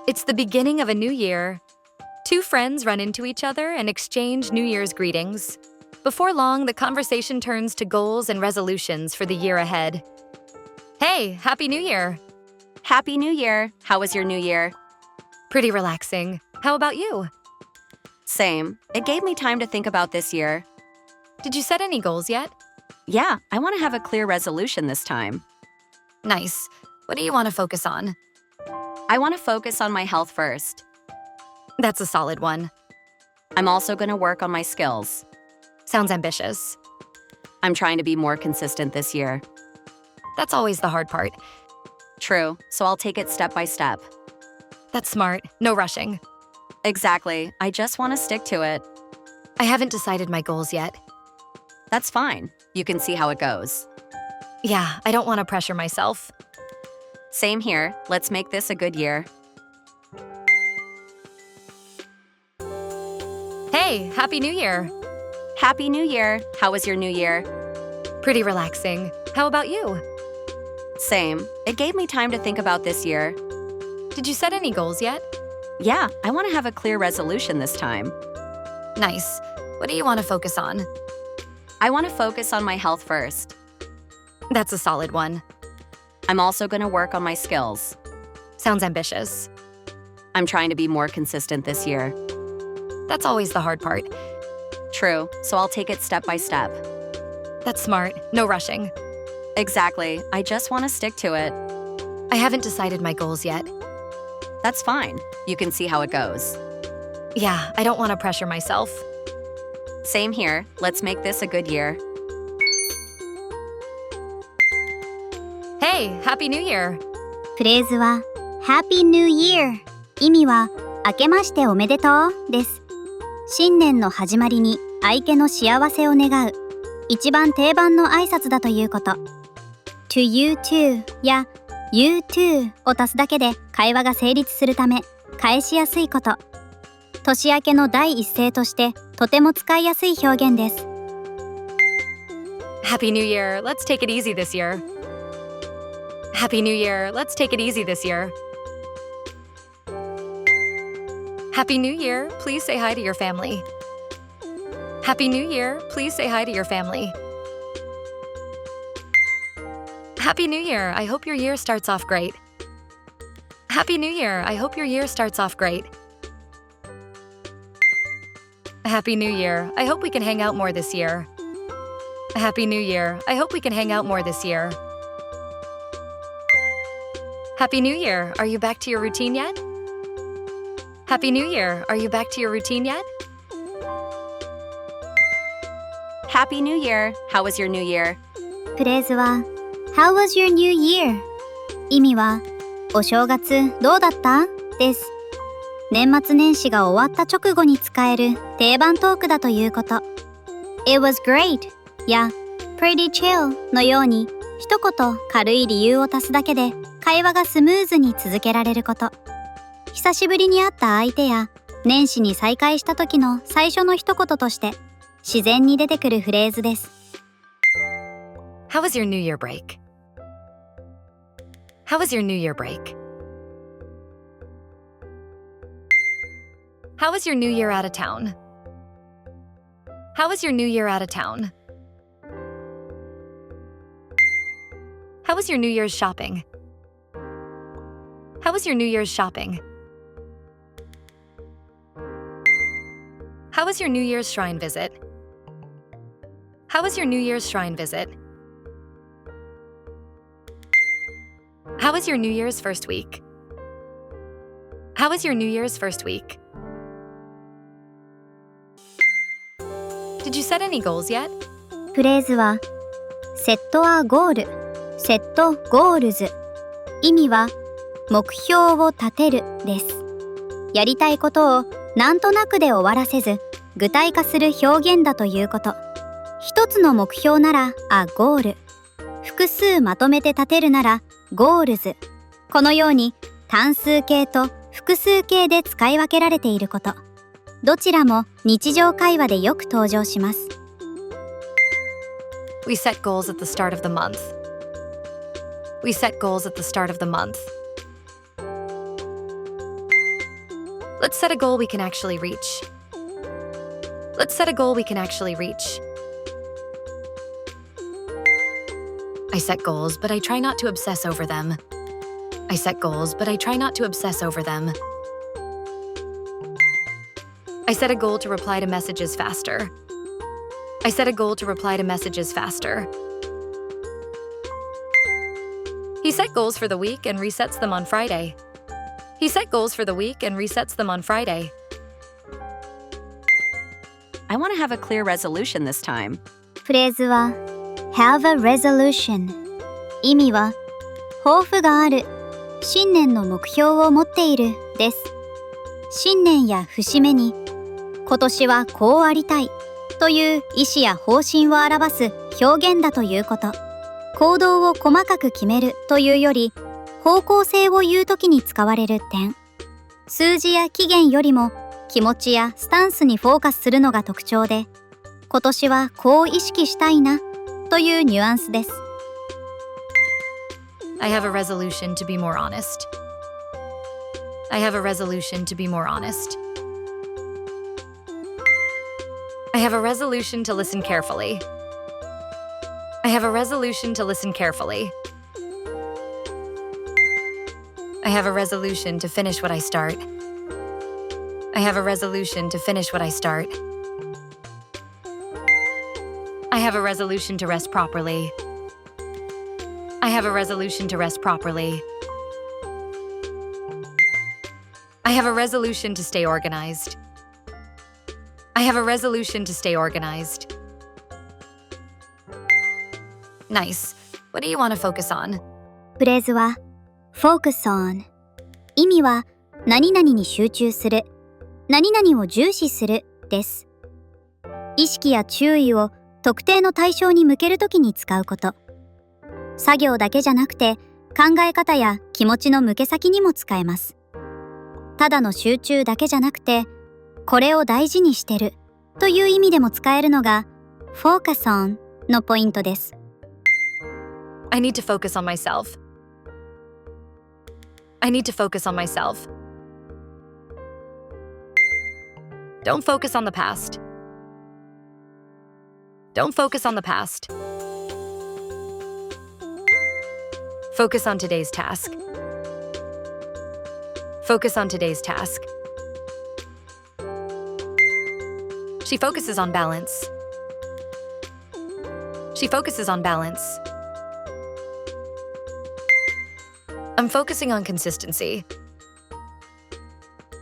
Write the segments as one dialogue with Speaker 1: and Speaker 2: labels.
Speaker 1: It's the beginning of a new year. Two friends run into each other and exchange New Year's greetings. Before long, the conversation turns to goals and resolutions for the year ahead. Hey, Happy New Year!
Speaker 2: Happy New Year! How was your New Year?
Speaker 1: Pretty relaxing. How about you?
Speaker 2: Same. It gave me time to think about this year.
Speaker 1: Did you set any goals yet?
Speaker 2: Yeah, I want to have a clear resolution this time.
Speaker 1: Nice. What do you want to focus on?
Speaker 2: I want to focus on my health first.
Speaker 1: That's a solid one.
Speaker 2: I'm also going to work on my skills.
Speaker 1: Sounds ambitious.
Speaker 2: I'm trying to be more consistent this year.
Speaker 1: That's always the hard part.
Speaker 2: True, so I'll take it step by step.
Speaker 1: That's smart. No rushing.
Speaker 2: Exactly. I just want to stick to it.
Speaker 1: I haven't decided my goals yet.
Speaker 2: That's fine. You can see how it goes.
Speaker 1: Yeah, I don't want to pressure myself.
Speaker 2: Same here. Let's make this a good year.
Speaker 1: Hey, Happy New Year!
Speaker 2: Happy New Year! How was your New Year?
Speaker 1: Pretty relaxing. How about you?
Speaker 2: Same. It gave me time to think about this year.
Speaker 1: Did you set any goals yet?
Speaker 2: Yeah, I want to have a clear resolution this time.
Speaker 1: Nice. What do you want to focus on?
Speaker 2: I want to focus on my health first.
Speaker 1: That's a solid one.
Speaker 2: I'm also going to work on my skills.
Speaker 1: Sounds ambitious.
Speaker 2: I'm trying to be more consistent this year.
Speaker 1: That's always the hard part.
Speaker 2: True, so I'll take it step by step.
Speaker 1: That's smart. No rushing.
Speaker 2: Exactly. I just want to stick to it.
Speaker 1: I haven't decided my goals yet.
Speaker 2: That's fine. You can see how it goes.
Speaker 1: Yeah, I don't want to pressure myself.
Speaker 2: Same here. Let's make this a good year.
Speaker 1: Hey, Happy New Year!
Speaker 3: フレーズは Happy New Year 意味は明けましておめでとうです。新年の始まりに相手の幸せを願う一番定番の挨拶だということ。To you too や You too を足すだけで会話が成立するため返しやすいこと。年明けの第一声としてとても使いやすい表現です。
Speaker 1: Happy New Year! Let's take it easy this year. Happy New Year! Let's take it easy this year. Happy New Year! Please say hi to your family. Happy New Year! Please say hi to your family. Happy New Year! I hope your year starts off great. Happy New Year! I hope your year starts off great. Happy New Year! I hope we can hang out more this year. Happy New Year! I hope we can hang out more this year. Happy New Year! Are you back to your routine yet? Happy New Year! Are you back to your routine yet?
Speaker 2: Happy New Year! How was your New Year?
Speaker 3: フレーズは How was your New Year? 意味はお正月どうだったです。年末年始が終わった直後に使える定番トークだということ。It was great や Pretty chill のように一言軽い理由を足すだけで会話がスムーズに続けられること。久しぶりに会った相手や年始に再会した時の最初の一言として自然に出てくるフレーズです。
Speaker 1: How was your New Year break? How was your New Year break? How was your New Year out of town? How was your New Year out of town? How was your New Year's shopping? How was your New Year's shopping? How was your New Year's shrine visit? How was your New Year's shrine visit? How was your New Year's first week? How was your New Year's first week? Did you set any goals yet?
Speaker 3: フレーズは Set a goal, Set goals 意味は目標を立てるです。やりたいことをなんとなくで終わらせず具体化する表現だということ。一つの目標なら a goal、複数まとめて立てるなら goals。このように単数形と複数形で使い分けられていること。どちらも日常会話でよく登場します。
Speaker 1: We set goals at the start of the month. We set goals at the start of the month. Let's set a goal we can actually reach. Let's set a goal we can actually reach. I set goals, but I try not to obsess over them. I set goals, but I try not to obsess over them. I set a goal to reply to messages faster. I set a goal to reply to messages faster. He set goals for the week and resets them on Friday. He set goals for the week and resets them on Friday.
Speaker 2: I want to have a clear resolution this time.
Speaker 3: フレーズは have a resolution。意味は抱負がある、新年の目標を持っているです。新年や節目に今年はこうありたいという意思や方針を表す表現だということ。行動を細かく決めるというより方向性を言うときに使われる点。数字や期限よりも気持ちやスタンスにフォーカスするのが特徴で、今年はこう意識したいなというニュアンスです。
Speaker 1: I have a resolution to be more honest. I have a resolution to be more honest. I have a resolution to listen carefully. I have a resolution to listen carefully. I have a resolution to finish what I start. I have a resolution to finish what I start. I have a resolution to rest properly. I have a resolution to rest properly. I have a resolution to stay organized. I have a resolution to stay organized. Nice. What do you want to focus on?
Speaker 3: フレーズは focus on。意味は何々に集中する、何々を重視するです。意識や注意を特定の対象に向けるときに使うこと。作業だけじゃなくて考え方や気持ちの向け先にも使えます。ただの集中だけじゃなくて、これを大事にしてるという意味でも使えるのが focus on のポイントです。
Speaker 1: I need to focus on myself. I need to focus on myself. Don't focus on the past. Don't focus on the past. Focus on today's task. Focus on today's task. She focuses on balance. She focuses on balance. I'm focusing on consistency.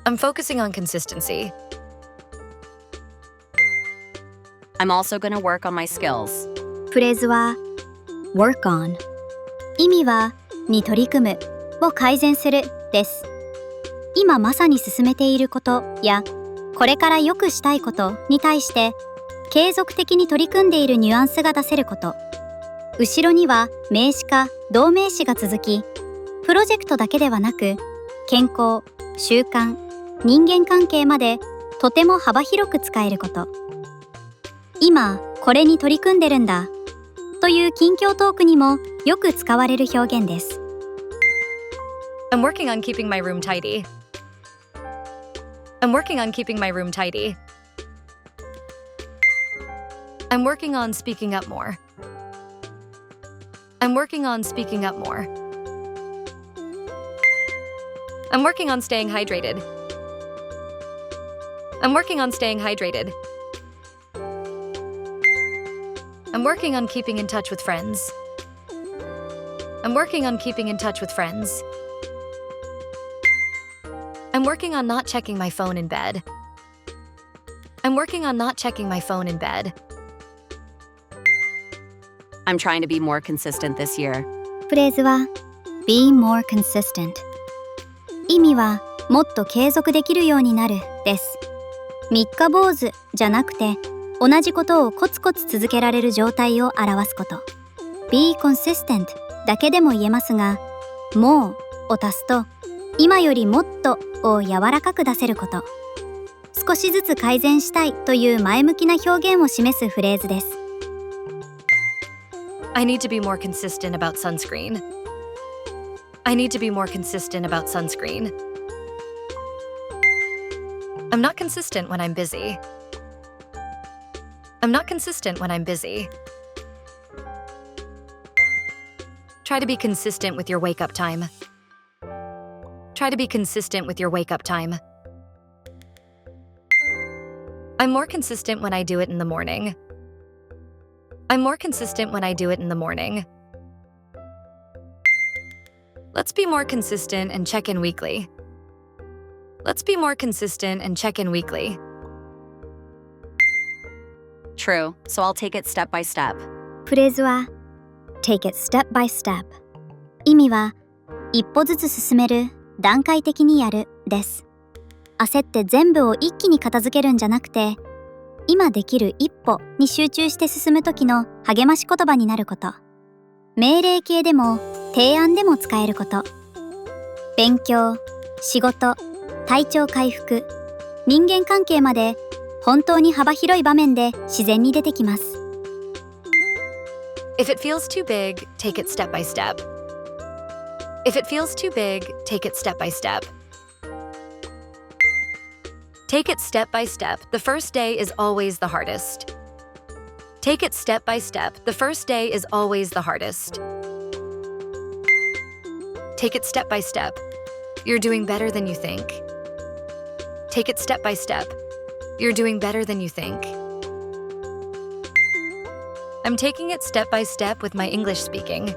Speaker 1: I'm focusing on consistency.
Speaker 2: I'm also going to work on my skills.
Speaker 3: フレーズは work on。意味はに取り組むを改善するです。今まさに進めていることやこれから良くしたいことに対して継続的に取り組んでいるニュアンスが出せること。後ろには名詞か動名詞が続き、プロジェクトだけではなく健康、習慣、人間関係までとても幅広く使えること。今これに取り組んでるんだという近況トークにもよく使われる表現です。
Speaker 1: I'm working on keeping my room tidy. I'm working on keeping my room tidy. I'm working on speaking up more. I'm working on speaking up more. I'm working on staying hydrated. I'm working on staying hydrated. I'm working on keeping in touch with friends. I'm working on keeping in touch with friends. I'm working on not checking my phone in bed. I'm working on not checking my phone in bed.
Speaker 2: I'm trying to be more consistent this year.
Speaker 3: フレーズは be more consistent。意味はもっと継続できるようになるです。三日坊主じゃなくて同じことをコツコツ続けられる状態を表すこと。be consistent だけでも言えますが、more を足すと今よりもっとを柔らかく出せること。少しずつ改善したいという前向きな表現を示すフレーズです。
Speaker 1: I need to be more consistent about sunscreen. I need to be more consistent about sunscreen. I'm not consistent when I'm busy. I'm not consistent when I'm busy. Try to be consistent with your wake-up time. Try to be consistent with your wake-up time. I'm more consistent when I do it in the morning. I'm more consistent when I do it in the morning. Let's be more consistent and check in weekly. Let's be more consistent and check in weekly.
Speaker 2: True, so I'll take it step by step.
Speaker 3: フレーズは Take it step by step。意味は一歩ずつ進める、段階的にやるです。焦って全部を一気に片付けるんじゃなくて、今できる一歩に集中して進む時の励まし言葉になること。命令形でも提案でも使えること。勉強、仕事、体調回復、人間関係まで本当に幅広い場面で自然に出てきます。
Speaker 1: If it feels too big, take it step by step. If it feels too big, take it step by step. Take it step by step. The first day is always the hardest. Take it step by step. The first day is always the hardest. Take it step by step. You're doing better than you think. Take it step by step. You're doing better than you think. I'm taking it step by step with my English speaking.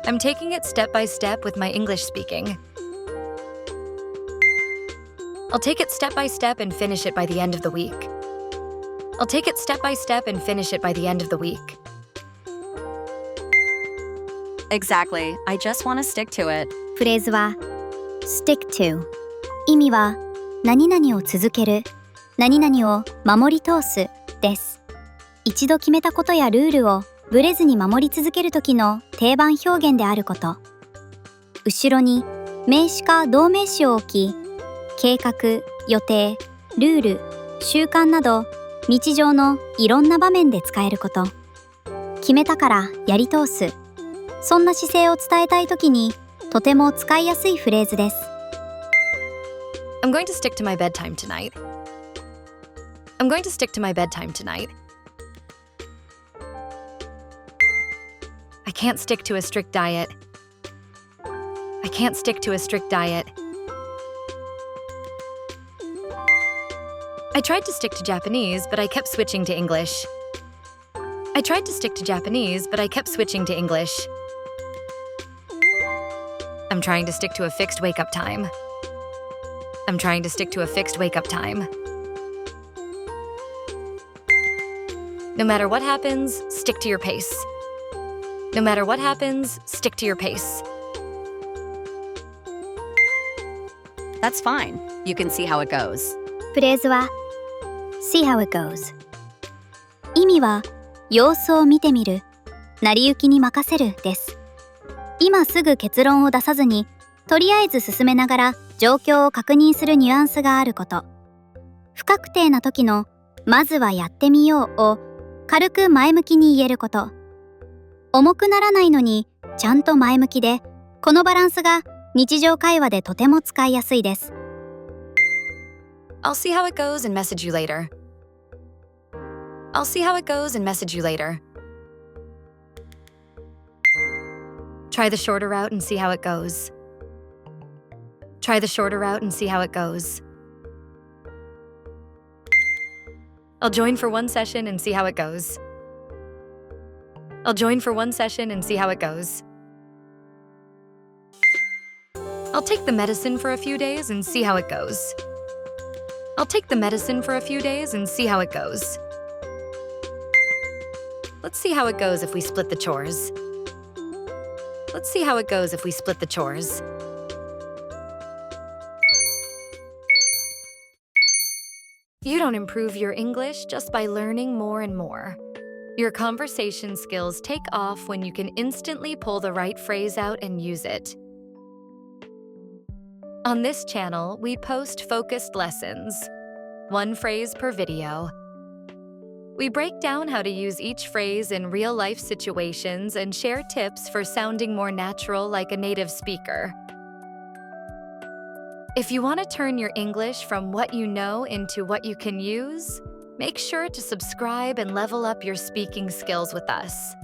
Speaker 1: I'm taking it step by step with my English speaking. I'll take it step by step and finish it by the end of the week. I'll take it step by step and finish it by the end of the week.
Speaker 2: Exactly, I just want to stick to it.
Speaker 3: フレーズは Stick to。意味は何々を続ける、何々を守り通すです。一度決めたことやルールをブレずに守り続ける時の定番表現であること。後ろに名詞か動名詞を置き、計画、予定、ルール、習慣など日常のいろんな場面で使えること。決めたからやり通す。そんな姿勢を伝えたい時にとても使いやすいフレーズです。
Speaker 1: I'm going to stick to my bedtime tonight. I'm going to stick to my bedtime tonight. I can't stick to a strict diet. I can't stick to a strict diet. I tried to stick to Japanese, but I kept switching to English. I tried to stick to Japanese, but I kept switching to English. I'm trying to stick to a fixed wake-up time. I'm trying to stick to a fixed wake-up time. No matter what happens, stick to your pace. No matter what happens, stick to your pace.
Speaker 2: That's fine. You can see how it goes.
Speaker 3: フレーズは See how it goes。意味は様子を見てみる、成り行きに任せるです。今すぐ結論を出さずに、とりあえず進めながら状況を確認するニュアンスがあること。不確定な時のまずはやってみようを軽く前向きに言えること。重くならないのにちゃんと前向きで、このバランスが日常会話でとても使いやすいです。
Speaker 1: I'll see how it goes and message you later. I'll see how it goes and message you later. Try the shorter route and see how it goes. Try the shorter route and see how it goes. I'll join for one session and see how it goes. I'll join for one session and see how it goes. I'll take the medicine for a few days and see how it goes. I'll take the medicine for a few days and see how it goes. Let's see how it goes if we split the chores. Let's see how it goes if we split the chores. You don't improve your English just by learning more and more. Your conversation skills take off when you can instantly pull the right phrase out and use it. On this channel, we post focused lessons, one phrase per video. We break down how to use each phrase in real-life situations and share tips for sounding more natural like a native speaker. If you want to turn your English from what you know into what you can use, make sure to subscribe and level up your speaking skills with us.